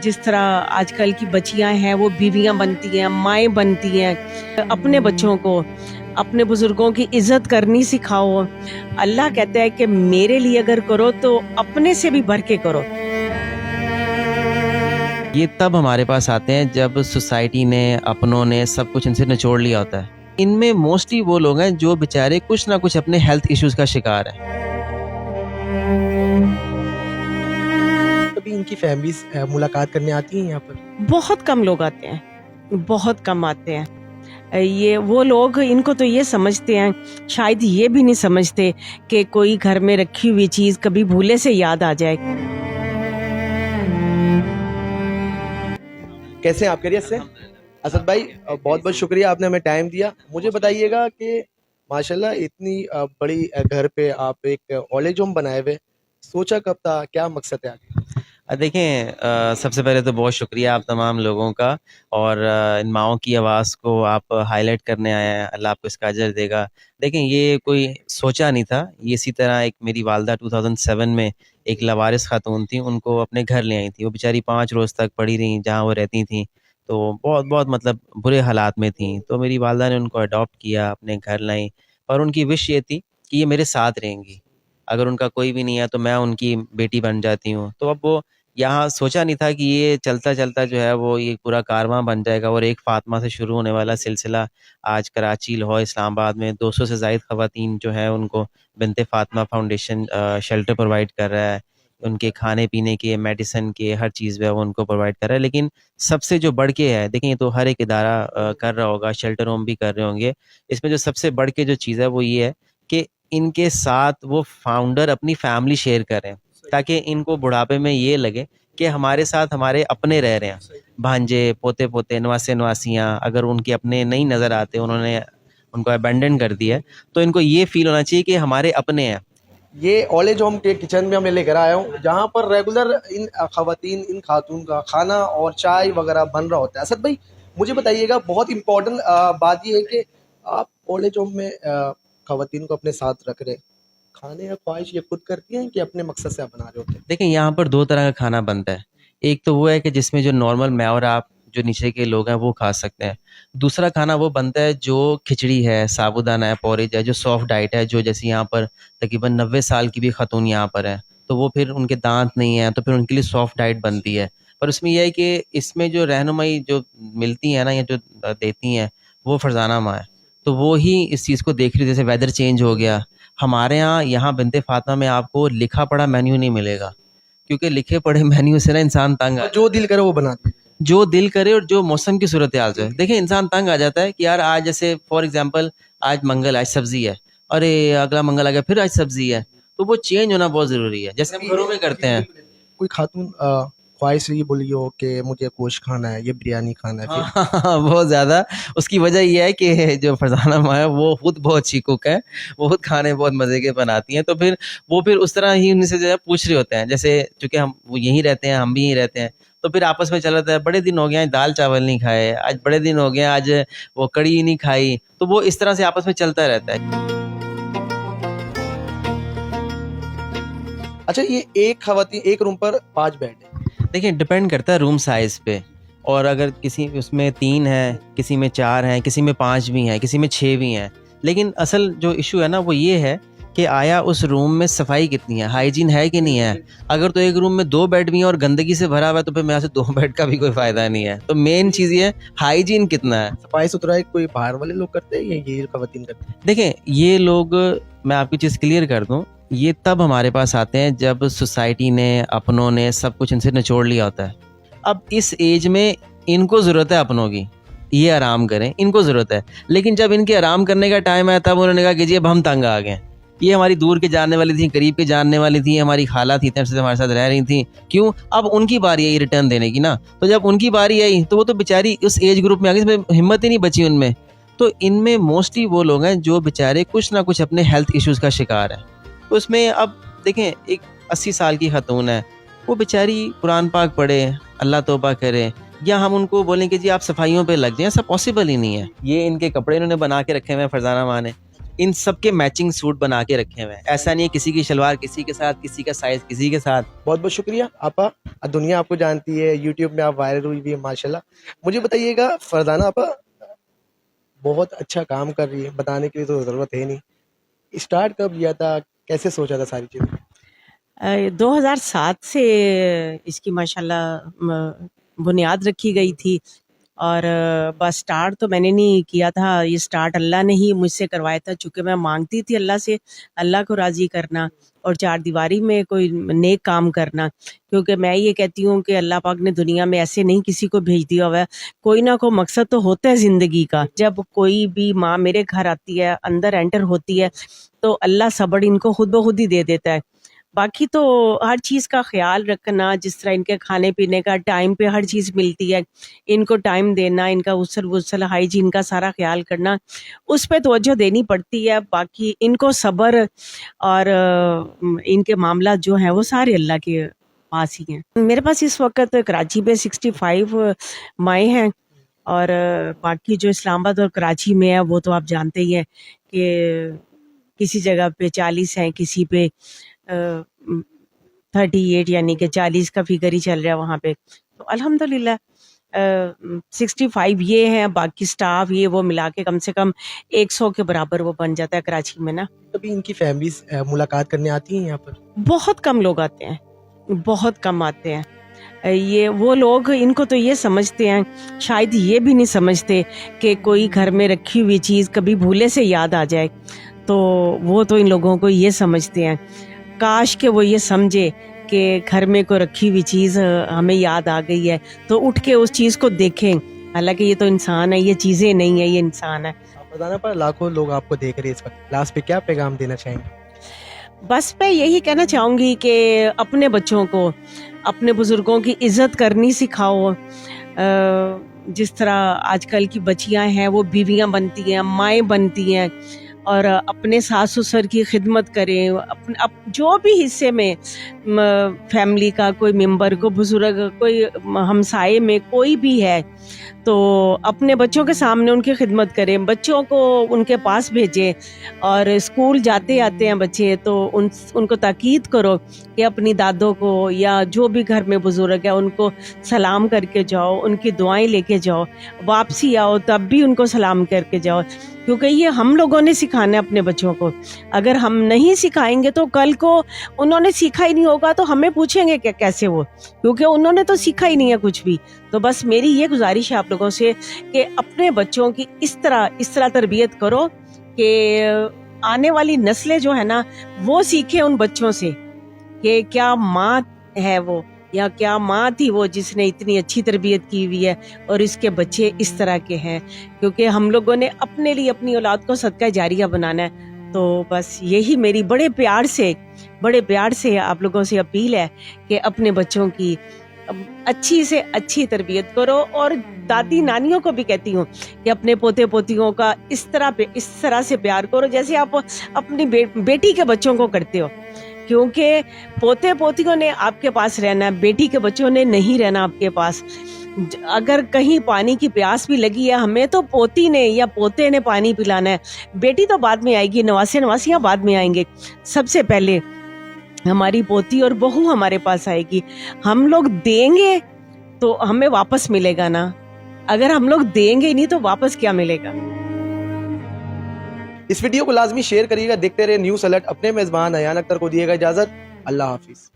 جس طرح آج کل کی بچیاں ہیں وہ بیویاں بنتی ہیں، مائیں بنتی ہیں. اپنے بچوں کو اپنے بزرگوں کی عزت کرنی سکھاؤ. اللہ کہتا ہے کہ میرے لیے اگر کرو تو اپنے سے بھی بڑھ کے کرو. یہ تب ہمارے پاس آتے ہیں جب سوسائٹی نے، اپنوں نے سب کچھ ان سے نچوڑ لیا ہوتا ہے. ان میں موسٹلی وہ لوگ ہیں جو بیچارے کچھ نہ کچھ اپنے ہیلتھ ایشوز کا شکار ہیں. کبھی ان کی فیملیز ملاقات کرنے آتی ہیں یہاں پر؟ بہت کم لوگ آتے ہیں، بہت کم آتے ہیں. یہ وہ لوگ ان کو تو یہ سمجھتے ہیں، شاید یہ بھی نہیں سمجھتے کہ کوئی گھر میں رکھی ہوئی چیز کبھی بھولے سے یاد آ جائے. کیسے ہیں آپ؟ خیریت سے؟ اسد بھائی بہت بہت شکریہ، آپ نے ہمیں ٹائم دیا. مجھے بتائیے گا کہ ماشاءاللہ اتنی بڑی گھر پہ آپ ایک اولڈ ایج ہوم بنائے ہوئے، سوچا کب تھا، کیا مقصد ہے آگے؟ دیکھیں، سب سے پہلے تو بہت شکریہ آپ تمام لوگوں کا، اور ان ماؤں کی آواز کو آپ ہائی لائٹ کرنے آئے ہیں. اللہ آپ کو اس کا اجر دے گا. دیکھیں، یہ کوئی سوچا نہیں تھا. یہ اسی طرح ایک میری والدہ 2007 میں ایک لاوارث خاتون تھیں، ان کو اپنے گھر لے آئی تھیں. وہ بیچاری 5 روز تک پڑی رہیں جہاں وہ رہتی تھیں، تو بہت بہت مطلب برے حالات میں تھیں. تو میری والدہ نے ان کو اڈاپٹ کیا، اپنے گھر لائیں، اور ان کی وش یہ تھی کہ یہ میرے ساتھ رہیں گی. اگر ان کا کوئی بھی نہیں ہے تو میں ان کی بیٹی بن جاتی ہوں. تو اب وہ یہاں سوچا نہیں تھا کہ یہ چلتا چلتا جو ہے وہ یہ پورا کارواں بن جائے گا، اور ایک فاطمہ سے شروع ہونے والا سلسلہ آج کراچی، لاہور، اسلام آباد میں 200 سے زائد خواتین جو ہیں ان کو بنت فاطمہ فاؤنڈیشن شیلٹر پرووائڈ کر رہا ہے. ان کے کھانے پینے کے، میڈیسن کے، ہر چیز جو ہے وہ ان کو پرووائڈ کر رہا ہے. لیکن سب سے جو بڑھ کے ہے، دیکھیں یہ تو ہر ایک ادارہ کر رہا ہوگا، شیلٹر ہوم بھی کر رہے ہوں گے. اس میں جو سب سے بڑھ کے جو چیز ہے وہ یہ ہے کہ ان کے ساتھ وہ فاؤنڈر اپنی فیملی شیئر کریں، تاکہ ان کو بڑھاپے میں یہ لگے کہ ہمارے ساتھ ہمارے اپنے رہ رہے ہیں. بھانجے، پوتے پوتے، نواسے نواسیاں اگر ان کے اپنے نہیں نظر آتے، انہوں نے ان کو ابینڈن کر دیا ہے، تو ان کو یہ فیل ہونا چاہیے کہ ہمارے اپنے ہیں. یہ اولڈ ایج ہوم کے کچن میں میں لے کر آیا ہوں، جہاں پر ریگولر ان خواتین، ان خاتون کا کھانا اور چائے وغیرہ بن رہا ہوتا ہے. اسد بھائی مجھے بتائیے گا، بہت امپورٹنٹ بات یہ ہے کہ آپ اولڈ ایج ہوم میں خواتین کو اپنے ساتھ رکھ رہے، کھانے یا خواہش یہ خود کرتی ہیں کہ اپنے مقصد سے آپ بنا رہے ہوتے ہیں؟ دیکھیں، یہاں پر 2 طرح کا کھانا بنتا ہے. ایک تو وہ ہے کہ جس میں جو نارمل میں اور آپ جو نیچے کے لوگ ہیں وہ کھا سکتے ہیں. دوسرا کھانا وہ بنتا ہے جو کھچڑی ہے، سابودانہ ہے، پورج ہے، جو سافٹ ڈائٹ ہے، جو جیسے یہاں پر تقریباً 90 سال کی بھی خاتون یہاں پر ہیں، تو وہ پھر ان کے دانت نہیں ہیں، تو پھر ان کے لیے سافٹ ڈائٹ بنتی ہے. پر اس میں یہ ہے کہ اس میں جو رہنمائی جو ملتی ہے نا، یا جو دیتی ہیں، وہ فرزانہ ماں ہے. تو وہ ہی اس چیز کو دیکھ رہی، جیسے ویدر چینج ہو گیا. ہمارے یہاں بنت فاطمہ میں آپ کو لکھا پڑھا مینیو نہیں ملے گا، کیونکہ لکھے پڑھے مینیو سے نا انسان تنگ آ، جو دل کرے وہ بناتے ہیں. جو دل کرے اور جو موسم کی صورتحال سے. دیکھیں، انسان تنگ آ جاتا ہے کہ یار آج جیسے فار ایگزامپل آج منگل، آج سبزی ہے، ارے اگلا منگل آ گیا پھر آج سبزی ہے. تو وہ چینج ہونا بہت ضروری ہے، جیسے ہم گھروں میں کرتے ہیں. کوئی خاتون خواہش یہ بولی ہو کہ مجھے گوشت کھانا ہے، یہ بریانی کھانا ہے، پھر بہت زیادہ. اس کی وجہ یہ ہے کہ جو فرزانہ ماں ہے وہ خود بہت اچھی کوک ہے، وہ خود کھانے بہت مزے کے بناتی ہیں. تو پھر وہ پھر اس طرح ہی ان سے جو ہے پوچھ رہے ہوتے ہیں، جیسے چونکہ ہم وہ یہیں رہتے ہیں، ہم بھی یہیں رہتے ہیں، تو پھر آپس میں چل رہتا ہے بڑے دن ہو گئے ہیں دال چاول نہیں کھائے، آج بڑے دن ہو گئے ہیں آج وہ کڑی نہیں کھائی. تو وہ اس طرح سے آپس میں چلتا رہتا ہے. اچھا، یہ ایک خواتین ایک روم پر 5 بیڈ ہے؟ دیکھیں، ڈپینڈ کرتا ہے روم سائز پہ، اور اگر کسی اس میں 3 ہیں، کسی میں 4 ہیں، کسی میں 5 بھی ہیں، کسی میں 6 بھی ہیں. لیکن اصل جو ایشو ہے نا وہ یہ ہے کہ آیا اس روم میں صفائی کتنی ہے، ہائیجین ہے کہ نہیں ہے. اگر تو ایک روم میں 2 بیڈ بھی ہیں اور گندگی سے بھرا ہوا ہے تو پھر میرے سے 2 بیڈ کا بھی کوئی فائدہ نہیں ہے. تو مین چیز یہ ہے ہائیجین کتنا ہے. صفائی ستھرائی کوئی باہر والے لوگ کرتے ہیں یا یہ خواتین کرتے ہیں؟ دیکھیں، یہ لوگ، میں آپ کی چیز کلیئر کر دوں، یہ تب ہمارے پاس آتے ہیں جب سوسائٹی نے، اپنوں نے سب کچھ ان سے نچوڑ لیا ہوتا ہے. اب اس ایج میں ان کو ضرورت ہے اپنوں کی، یہ آرام کریں، ان کو ضرورت ہے. لیکن جب ان کے آرام کرنے کا ٹائم آیا تب انہوں نے کہا کہ جی اب ہم تنگ آ گئے. یہ ہماری دور کے جاننے والی تھیں، قریب کے جاننے والی تھیں، ہماری خالہ تھیں، تب سے ہمارے ساتھ رہ رہی تھیں. کیوں؟ اب ان کی باری آئی ریٹرن دینے کی نا. تو جب ان کی باری آئی تو وہ تو بیچاری اس ایج گروپ میں آ گئی، ہمت ہی نہیں بچی ان میں. تو ان میں موسٹلی وہ لوگ ہیں جو بیچارے کچھ نہ کچھ اپنے ہیلتھ ایشوز کا شکار ہیں. تو اس میں اب دیکھیں، ایک 80 سال کی خاتون ہے، وہ بیچاری قرآن پاک پڑھے، اللہ توبہ کرے، یا ہم ان کو بولیں کہ جی آپ صفائیوں پہ لگ جائیں، ایسا پاسبل ہی نہیں ہے. یہ ان کے کپڑے انہوں نے بنا کے رکھے ہوئے ہیں فرزانہ ماں نے. ان سب کے میچنگ سوٹ بنا کے رکھے ہوئے ہیں. ایسا نہیں ہے کسی کی شلوار کسی کے ساتھ, کسی کا سائز کسی کے ساتھ. بہت بہت شکریہ آپا, دنیا آپ کو جانتی ہے, یوٹیوب میں آپ وائرل ہوئی بھی ہے ماشاءاللہ. مجھے بتائیے گا فرزانہ آپا بہت اچھا کام کر رہی ہے, بتانے کی تو ضرورت ہے نہیں, اسٹارٹ کب کیا تھا, کیسے سوچا تھا ساری چیزیں؟ 2007 سے اس کی ماشاءاللہ بنیاد رکھی گئی تھی, اور بس سٹارٹ تو میں نے نہیں کیا تھا, یہ سٹارٹ اللہ نے ہی مجھ سے کروایا تھا, چونکہ میں مانگتی تھی اللہ سے اللہ کو راضی کرنا اور چار دیواری میں کوئی نیک کام کرنا, کیونکہ میں یہ کہتی ہوں کہ اللہ پاک نے دنیا میں ایسے نہیں کسی کو بھیج دیا ہوا ہے, کوئی نہ کوئی مقصد تو ہوتا ہے زندگی کا. جب کوئی بھی ماں میرے گھر آتی ہے, اندر انٹر ہوتی ہے, تو اللہ صبر ان کو خود بخود ہی دے دیتا ہے. باقی تو ہر چیز کا خیال رکھنا, جس طرح ان کے کھانے پینے کا ٹائم پہ ہر چیز ملتی ہے, ان کو ٹائم دینا, ان کا غسل ہائیجین کا سارا خیال کرنا, اس پہ توجہ دینی پڑتی ہے. باقی ان کو صبر اور ان کے معاملات جو ہیں وہ سارے اللہ کے پاس ہی ہیں. میرے پاس اس وقت کراچی میں 65 مائیں ہیں, اور باقی جو اسلام آباد اور کراچی میں ہے وہ تو آپ جانتے ہی ہیں کہ کسی جگہ پہ 40 ہیں, کسی پہ 38, یعنی کہ 40 کا فگر ہی چل رہا ہے وہاں پہ. تو الحمدللہ 65 یہ ہیں, باقی سٹاف یہ وہ ملا کے کم سے کم 100 کے برابر وہ بن جاتا ہے کراچی میں نا. کبھی ان کی فیملیز ملاقات کرنے آتی ہیں یہاں پر؟ بہت کم لوگ آتے ہیں, بہت کم آتے ہیں. یہ وہ لوگ ان کو تو یہ سمجھتے ہیں, شاید یہ بھی نہیں سمجھتے کہ کوئی گھر میں رکھی ہوئی چیز کبھی بھولے سے یاد آ جائے, تو وہ تو ان لوگوں کو یہ سمجھتے ہیں. کاش کہ وہ یہ سمجھے کہ گھر میں کوئی رکھی ہوئی چیز ہمیں یاد آ گئی ہے تو اٹھ کے اس چیز کو دیکھیں, حالانکہ یہ تو انسان ہے, یہ چیزیں نہیں ہے, یہ انسان ہے. فرزانہ پر لاکھوں لوگ آپ کو دیکھ رہے ہیں اس وقت, لاسٹ پہ کیا پیغام دینا چاہیں گے؟ بس میں یہی کہنا چاہوں گی کہ اپنے بچوں کو اپنے بزرگوں کی عزت کرنی سکھاؤ. جس طرح آج کل کی بچیاں ہیں وہ بیویاں بنتی ہیں, مائیں بنتی ہیں, اور اپنے ساس سسر کی خدمت کریں. جو بھی حصے میں فیملی کا کوئی ممبر, کوئی بزرگ, کوئی ہمسائے میں کوئی بھی ہے, تو اپنے بچوں کے سامنے ان کی خدمت کریں, بچوں کو ان کے پاس بھیجیں. اور اسکول جاتے آتے ہیں بچے تو ان کو تاکید کرو کہ اپنی دادوں کو یا جو بھی گھر میں بزرگ ہے ان کو سلام کر کے جاؤ, ان کی دعائیں لے کے جاؤ. واپسی آؤ تب بھی ان کو سلام کر کے جاؤ, کیونکہ یہ ہم لوگوں نے سکھانا ہے اپنے بچوں کو. اگر ہم نہیں سکھائیں گے تو کل کو انہوں نے سیکھا ہی نہیں ہوگا تو ہمیں پوچھیں گے کہ کیسے وہ, کیونکہ انہوں نے تو سیکھا ہی نہیں ہے کچھ بھی. تو بس میری یہ گزارش ہے آپ لوگوں سے کہ اپنے بچوں کی اس طرح تربیت کرو کہ آنے والی نسلیں جو ہے نا وہ سیکھیں ان بچوں سے کہ کیا ماں ہے وہ, یا کیا ماں تھی وہ جس نے اتنی اچھی تربیت کی ہوئی ہے اور اس کے بچے اس طرح کے ہیں. کیونکہ ہم لوگوں نے اپنے لیے اپنی اولاد کو صدقہ جاریہ بنانا ہے. تو بس یہی میری بڑے پیار سے آپ لوگوں سے اپیل ہے کہ اپنے بچوں کی اچھی سے اچھی تربیت کرو. اور دادی نانیوں کو بھی کہتی ہوں کہ اپنے پوتے پوتیوں کا اس طرح سے پیار کرو جیسے آپ اپنی بیٹی کے بچوں کو کرتے ہو, کیونکہ پوتے پوتیوں نے آپ کے پاس رہنا ہے, بیٹی کے بچوں نے نہیں رہنا آپ کے پاس. اگر کہیں پانی کی پیاس بھی لگی ہے ہمیں تو پوتی نے یا پوتے نے پانی پلانا ہے, بیٹی تو بعد میں آئے گی, نواسیاں بعد میں آئیں گے. سب سے پہلے ہماری پوتی اور بہو ہمارے پاس آئے گی. ہم لوگ دیں گے تو ہمیں واپس ملے گا نا, اگر ہم لوگ دیں گے نہیں تو واپس کیا ملے گا. اس ویڈیو کو لازمی شیئر کریے گا. دیکھتے رہے نیوز الرٹ. اپنے میزبان ایان اختر کو دیے گا اجازت. اللہ حافظ.